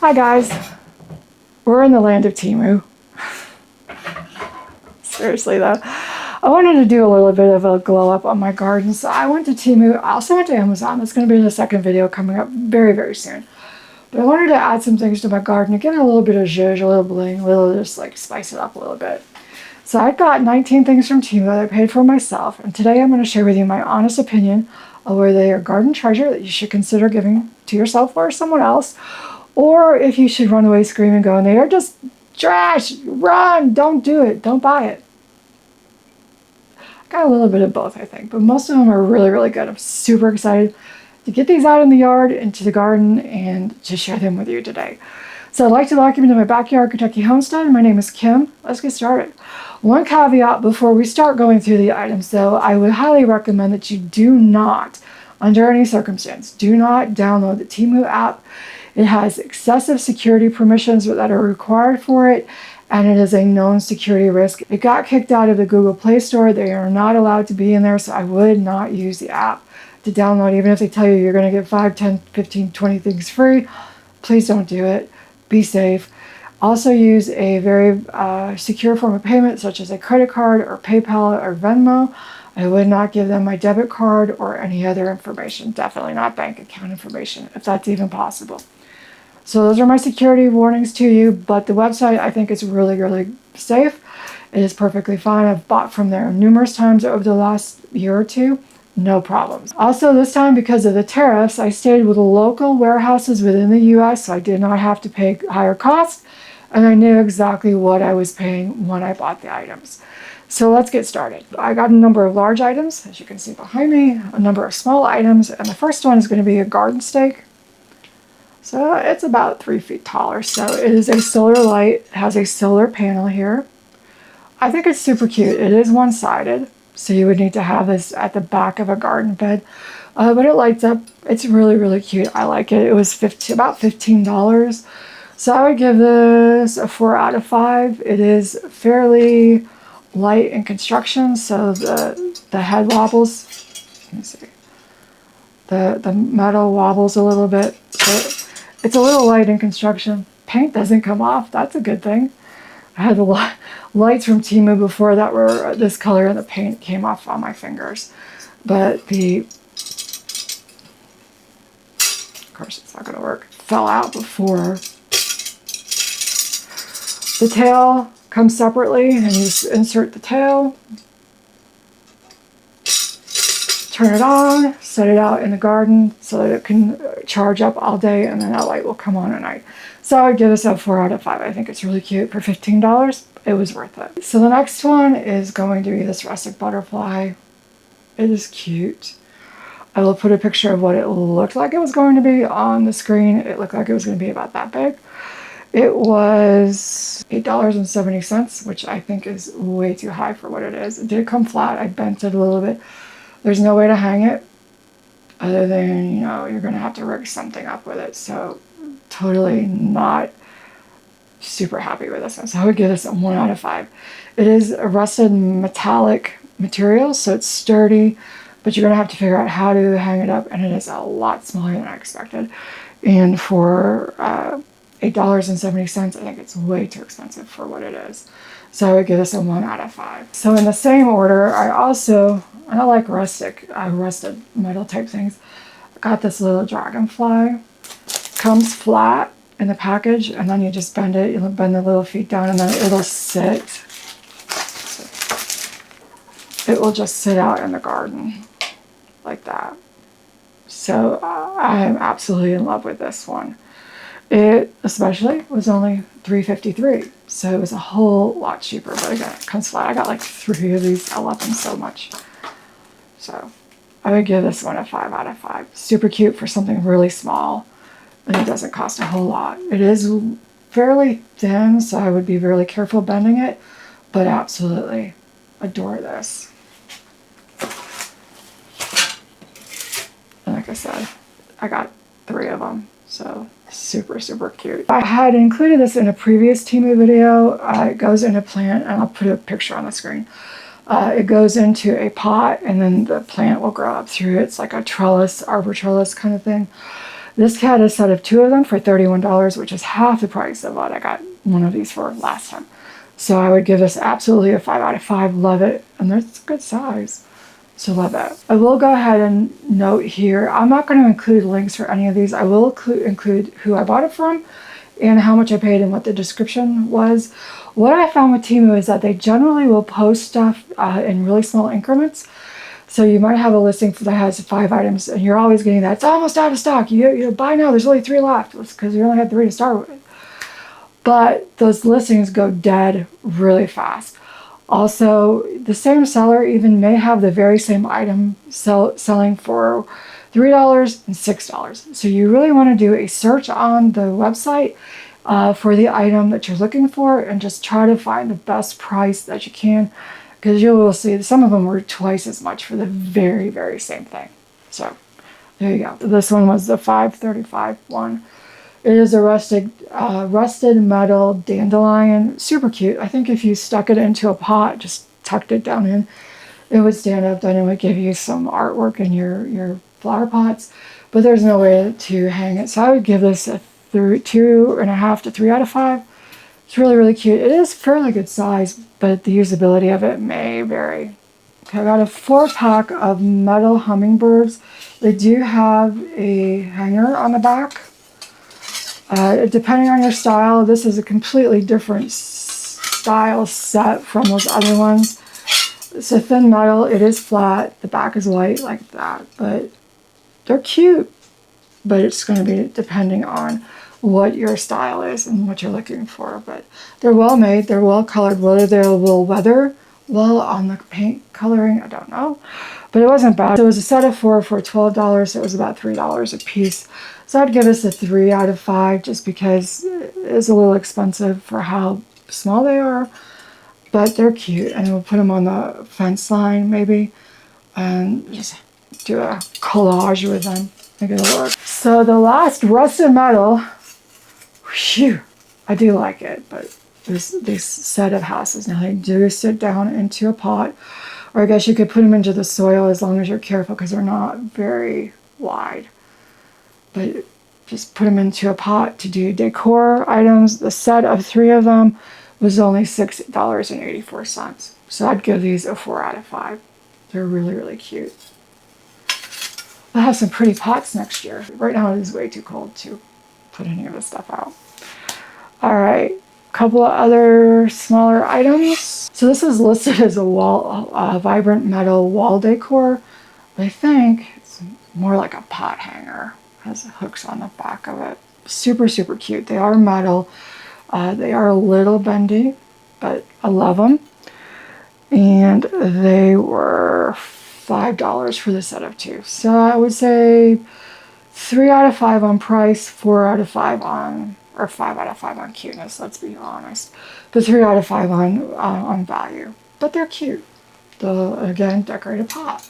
Hi guys, we're in the land of Temu. Seriously though, I wanted to do a little bit of a glow up on my garden, so I went to Temu. I also went to Amazon. That's going to be the second video coming up very, very soon. But I wanted to add some things to my garden to give it a little bit of zhuzh, a little bling, a little just like spice it up a little bit. So I got 19 things from Temu that I paid for myself, and today I'm going to share with you my honest opinion of whether they are garden treasure that you should consider giving to yourself or someone else, or if you should run away screaming going, they are just trash, run, don't do it, don't buy it. Got a little bit of both, I think, but most of them are really, really good. I'm super excited to get these out in the yard, into the garden, and to share them with you today. So I'd like to welcome you to my backyard Kentucky homestead. My name is Kim. Let's get started. One caveat before we start going through the items, though, I would highly recommend that you do not, under any circumstance, do not download the Temu app. It has excessive security permissions that are required for it, and it is a known security risk. It got kicked out of the Google Play Store. They are not allowed to be in there, so I would not use the app to download, even if they tell you you're going to get 5, 10, 15, 20 things free. Please don't do it. Be safe. Also use a very secure form of payment, such as a credit card or PayPal or Venmo. I would not give them my debit card or any other information. Definitely not bank account information, if that's even possible. So those are my security warnings to you, but the website I think is really, really safe. It is perfectly fine. I've bought from there numerous times over the last year or two. No problems. Also this time, because of the tariffs, I stayed with local warehouses within the US, so I did not have to pay higher costs, and I knew exactly what I was paying when I bought the items. So let's get started. I got a number of large items, as you can see behind me, a number of small items, and the first one is going to be a garden stake. So it's about 3 feet tall or so. It is a solar light. It has a solar panel here. I think it's super cute. It is one-sided, so you would need to have this at the back of a garden bed. But it lights up. It's really, really cute. I like it. It was about $15. So I would give this a 4 out of 5. It is fairly light in construction, so the head wobbles. Let me see. The metal wobbles a little bit. So it's a little light in construction. Paint doesn't come off. That's a good thing. I had the lights from Temu before that were this color, and the paint came off on my fingers. But of course it's not going to work. It fell out before. The tail comes separately, and you just insert the tail. Turn it on, set it out in the garden so that it can charge up all day, and then that light will come on at night. So I would give this a 4 out of 5. I think it's really cute. For $15, it was worth it. So the next one is going to be this rustic butterfly. It is cute. I will put a picture of what it looked like it was going to be on the screen. It looked like it was going to be about that big. It was $8.70, which I think is way too high for what it is. It did come flat. I bent it a little bit. There's no way to hang it other than, you know, you're going to have to rig something up with it. So totally not super happy with this one. So I would give this a 1 out of 5. It is a rusted metallic material, so it's sturdy, but you're going to have to figure out how to hang it up, and it is a lot smaller than I expected. And for $8.70, I think it's way too expensive for what it is. So I would give this a 1 out of 5. So in the same order, I like rusted metal type things. I got this little Dragonfly. Comes flat in the package, and then you just bend it. You bend the little feet down, and then it'll sit. It will just sit out in the garden like that. So I'm absolutely in love with this one. It especially was only $3.53, so it was a whole lot cheaper. But again, it comes flat. I got like 3 of these. I love them so much. So I would give this one a 5 out of 5. Super cute for something really small, and it doesn't cost a whole lot. It is fairly thin, so I would be really careful bending it, but absolutely adore this. And like I said, I got 3 of them, so super, super cute. I had included this in a previous Temu video. It goes in a plant, and I'll put a picture on the screen. It goes into a pot, and then the plant will grow up through it. It's like a trellis, arbor trellis kind of thing. This had a set of 2 of them for $31, which is half the price of what I got one of these for last time. So I would give this absolutely a 5 out of 5. Love it. And it's a good size. So love it. I will go ahead and note here, I'm not going to include links for any of these. I will include who I bought it from and how much I paid and what the description was. What I found with Temu is that they generally will post stuff in really small increments. So you might have a listing that has 5 items and you're always getting that, it's almost out of stock. You buy now, there's only 3 left. It's because you only had 3 to start with. But those listings go dead really fast. Also, the same seller even may have the very same item selling for $3 and $6. So you really want to do a search on the website for the item that you're looking for and just try to find the best price that you can, because you will see some of them were twice as much for the very, very same thing. So there you go. This one was the $5.35 one. It is a rusted metal dandelion. Super cute. I think if you stuck it into a pot, just tucked it down in, it would stand up. Then it would give you some artwork in your flower pots. But there's no way to hang it. So I would give this a 2.5 to 3 out of 5. It's really, really cute. It is fairly good size, but the usability of it may vary. Okay, I got a 4-pack of metal hummingbirds. They do have a hanger on the back. Depending on your style, this is a completely different style set from those other ones. It's a thin metal, it is flat, the back is white like that, but they're cute. But it's going to be depending on what your style is and what you're looking for. But they're well made, they're well colored. Whether they will weather well on the paint coloring, I don't know. But it wasn't bad. So it was a set of 4 for $12, so it was about $3 a piece. So I'd give this a 3 out of 5 just because it's a little expensive for how small they are. But they're cute, and we'll put them on the fence line maybe and just do a collage with them. Make it work. So the last rusted metal, whew, I do like it, but this set of houses, now they do sit down into a pot, or I guess you could put them into the soil as long as you're careful because they're not very wide. But just put them into a pot to do decor items. The set of 3 of them was only $6.84. So I'd give these a 4 out of 5. They're really, really cute. I'll have some pretty pots next year. Right now it is way too cold to put any of this stuff out. All right, a couple of other smaller items. So this is listed as a vibrant metal wall decor. But I think it's more like a pot hanger. Has hooks on the back of it. Super, super cute. They are metal. They are a little bendy, but I love them. And they were $5 for the set of 2. So I would say 3 out of 5 on price, 4 out of 5 on, or 5 out of 5 on cuteness, let's be honest. But 3 out of 5 on value. But they're cute. Again, decorated pot.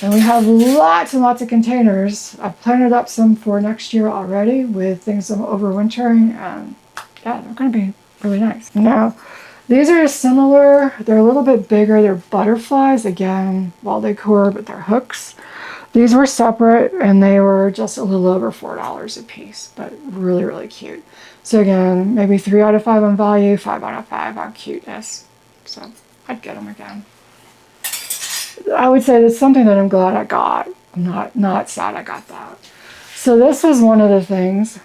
And we have lots and lots of containers. I've planted up some for next year already with things I'm overwintering, and yeah, they're going to be really nice. Now, these are similar. They're a little bit bigger. They're butterflies, again, wall decor, but they're hooks. These were separate, and they were just a little over $4 a piece, but really, really cute. So again, maybe 3 out of 5 on value, 5 out of 5 on cuteness. So I'd get them again. I would say that's something that I'm glad I got. I'm not sad I got that. So this was one of the things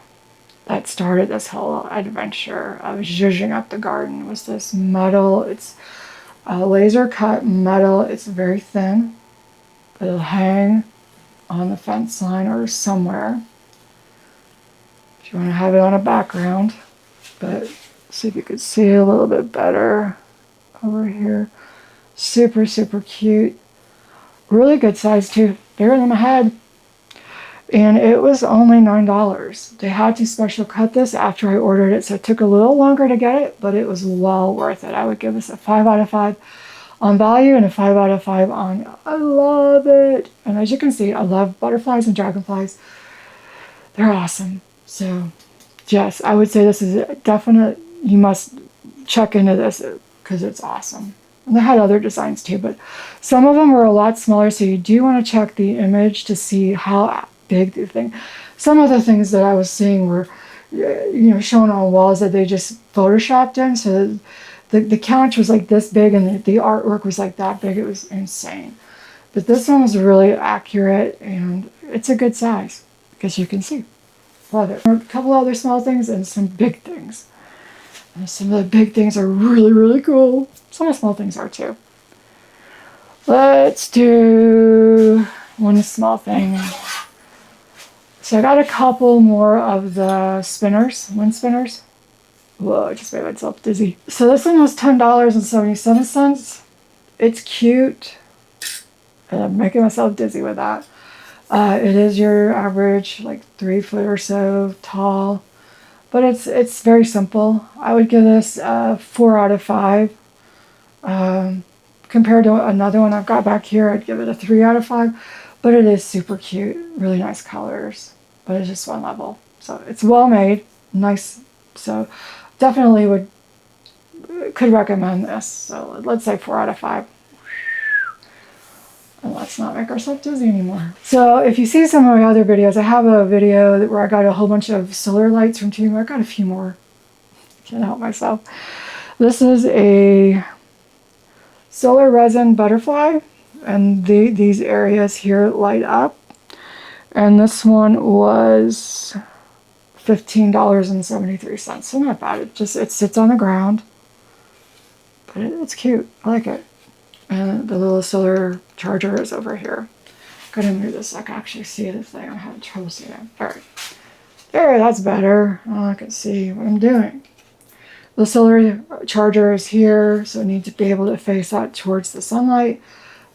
that started this whole adventure of zhuzhing up the garden. Was this metal? It's a laser cut metal. It's very thin. It'll hang on the fence line or somewhere if you want to have it on a background. But see if you could see a little bit better over here. Super, super cute. Really good size too, bigger than my head. And it was only $9. They had to special cut this after I ordered it, so it took a little longer to get it, but it was well worth it. I would give this a 5 out of 5 on value and a 5 out of 5 on, I love it. And as you can see, I love butterflies and dragonflies. They're awesome. So yes, I would say this is a definite, you must check into this because it's awesome. And they had other designs too, but some of them were a lot smaller, so you do want to check the image to see how big thing. Some of the things that I was seeing were, shown on walls that they just photoshopped in. So the couch was like this big and the artwork was like that big. It was insane. But this one was really accurate and it's a good size because you can see. Love it. A couple other small things and some big things. And some of the big things are really, really cool. Some of the small things are too. Let's do one small thing. So I got a couple more of the spinners, wind spinners. Whoa, I just made myself dizzy. So this one was $10.77. It's cute. And I'm making myself dizzy with that. It is your average, like 3 foot or so tall. But it's very simple. I would give this 4 out of 5. Compared to another one I've got back here, I'd give it a 3 out of 5. But it is super cute. Really nice colors. But it's just one level. So it's well made. Nice. So definitely could recommend this. So let's say 4 out of 5. And let's not make ourselves dizzy anymore. So if you see some of my other videos, I have a video where I got a whole bunch of solar lights from Temu. I got a few more. Can't help myself. This is a solar resin butterfly. And these areas here light up. And this one was $15.73. So not bad. It sits on the ground. But it's cute. I like it. And the little solar charger is over here. Gotta move this so I can actually see the thing. I'm having trouble seeing it. Alright. There, that's better. Oh, I can see what I'm doing. The solar charger is here, so I need to be able to face that towards the sunlight.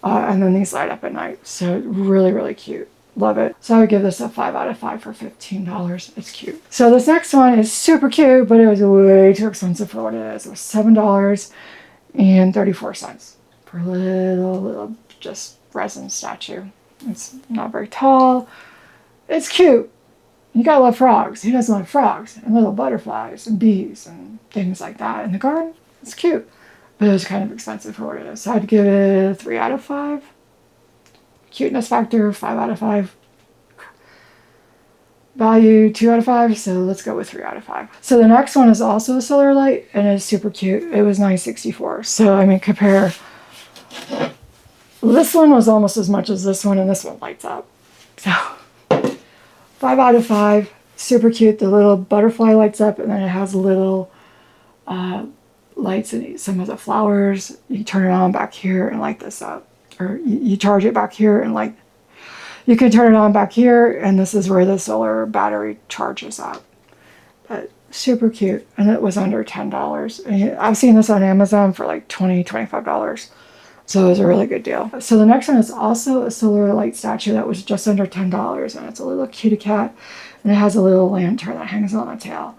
And then these light up at night. So really, really cute. Love it. So I would give this a 5 out of 5 for $15. It's cute. So this next one is super cute, but it was way too expensive for what it is. It was $7.34 for a little just resin statue. It's not very tall. It's cute. You gotta love frogs. Who doesn't love frogs? And little butterflies and bees and things like that in the garden. It's cute. But it was kind of expensive for what it is. So I'd give it a 3 out of 5. Cuteness factor, 5 out of 5. Value, 2 out of 5. So let's go with 3 out of 5. So the next one is also a solar light and it's super cute. It was $9.64. So I mean, compare. This one was almost as much as this one and this one lights up. So 5 out of 5. Super cute. The little butterfly lights up and then it has little lights in some of the flowers. You turn it on back here and light this up. Or you charge it back here and like you can turn it on back here and this is where the solar battery charges up. But super cute and it was under $10. And I've seen this on Amazon for like $20, $25. So it was a really good deal. So the next one is also a solar light statue that was just under $10 and it's a little kitty cat and it has a little lantern that hangs on the tail.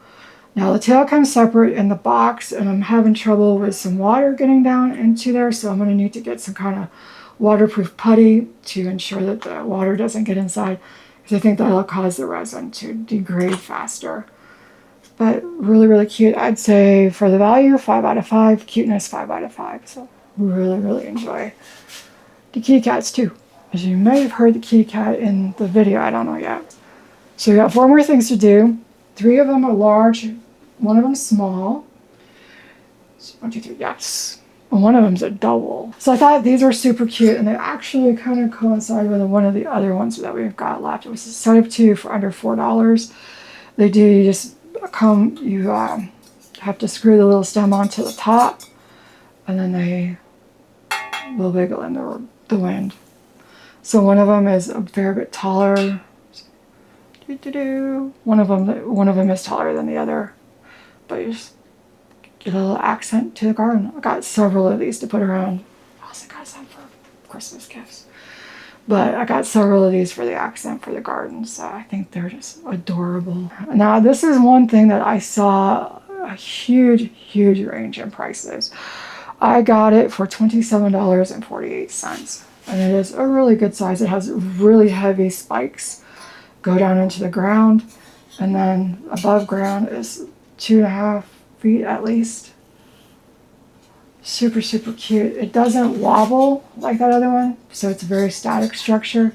Now the tail comes separate in the box and I'm having trouble with some water getting down into there, so I'm going to need to get some kind of waterproof putty to ensure that the water doesn't get inside because I think that'll cause the resin to degrade faster. But really, really cute. I'd say for the value, 5 out of 5. Cuteness, 5 out of 5. So really, really enjoy the kitty cats too. As you may have heard the kitty cat in the video, I don't know yet. So we got 4 more things to do. 3 of them are large, 1 of them small. So 1, 2, 3, yes. And 1 of them's a double. So I thought these were super cute and they actually kind of coincide with one of the other ones that we've got left. It was a set of 2 for under $4. They do, you just come, you have to screw the little stem onto the top and then they will wiggle in the wind. So 1 of them is a fair bit taller. One of them is taller than the other, but you just get a little accent to the garden. I got several of these to put around. I also got some for Christmas gifts, but I got several of these for the accent for the garden. So I think they're just adorable. Now this is one thing that I saw a huge range in prices. I got it for $27.48, and it is a really good size. It has really heavy spikes. Go down into the ground, and then above ground is 2.5 feet at least. Super cute. It doesn't wobble like that other one, so it's a very static structure.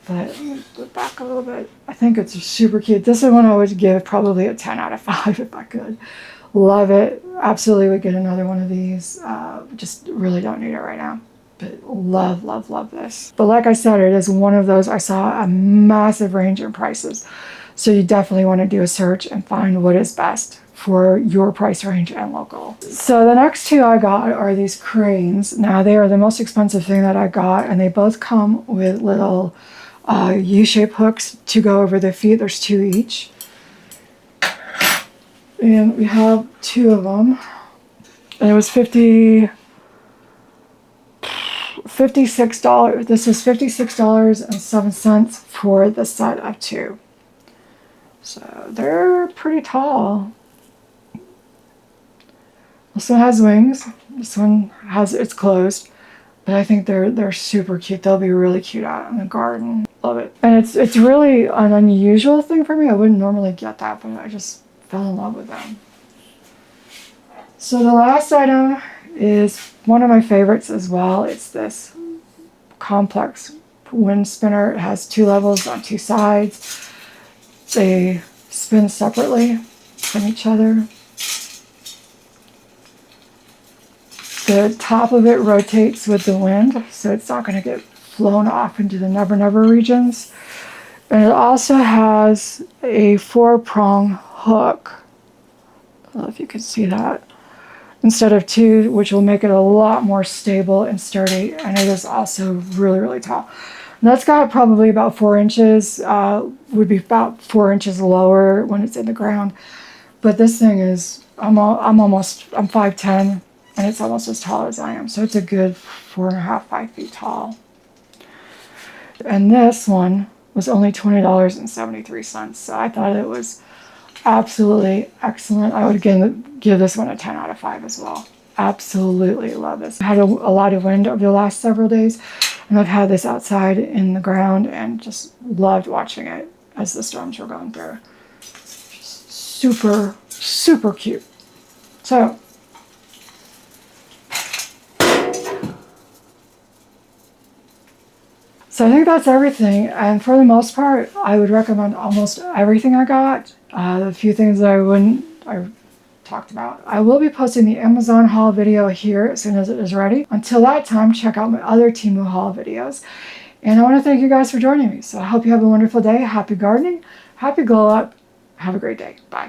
But let me put it back a little bit. I think it's super cute. This is one I would give probably a 10 out of 5 if I could. Love it. Absolutely would get another one of these. Just really don't need it right now. But love, love, love this. But like I said, it is one of those I saw a massive range in prices. So you definitely want to do a search and find what is best for your price range and local. So the next two I got are these cranes. Now they are the most expensive thing that I got, and they both come with little U-shaped hooks to go over their feet. There's 2 each. And we have 2 of them. And it was $56. This is $56.07 for the set of 2. So they're pretty tall. This one has wings. This one it's closed. But I think they're super cute. They'll be really cute out in the garden. Love it. And it's really an unusual thing for me. I wouldn't normally get that, but I just fell in love with them. So the last item is one of my favorites as well. It's this complex wind spinner. It has 2 levels on 2 sides. They spin separately from each other. The top of it rotates with the wind, so it's not going to get flown off into the Never Never regions. And it also has a 4-prong hook. I don't know if you can see that. Instead of 2, which will make it a lot more stable and sturdy. And it is also really, really tall. And that's got probably about 4 inches, would be about 4 inches lower when it's in the ground. But this thing is, I'm 5'10", and it's almost as tall as I am. So it's a good 4.5, 5 feet tall. And this one was only $20.73. So I thought it was absolutely excellent. I would again give this one a 10 out of 5 as well. Absolutely love this. I had a lot of wind over the last several days, and I've had this outside in the ground and just loved watching it as the storms were going through. Just super, super cute. So I think that's everything, and for the most part, I would recommend almost everything I got. The few things that I talked about. I will be posting the Amazon haul video here as soon as it is ready. Until that time, check out my other Temu haul videos. And I want to thank you guys for joining me. So I hope you have a wonderful day. Happy gardening, happy glow up. Have a great day. Bye.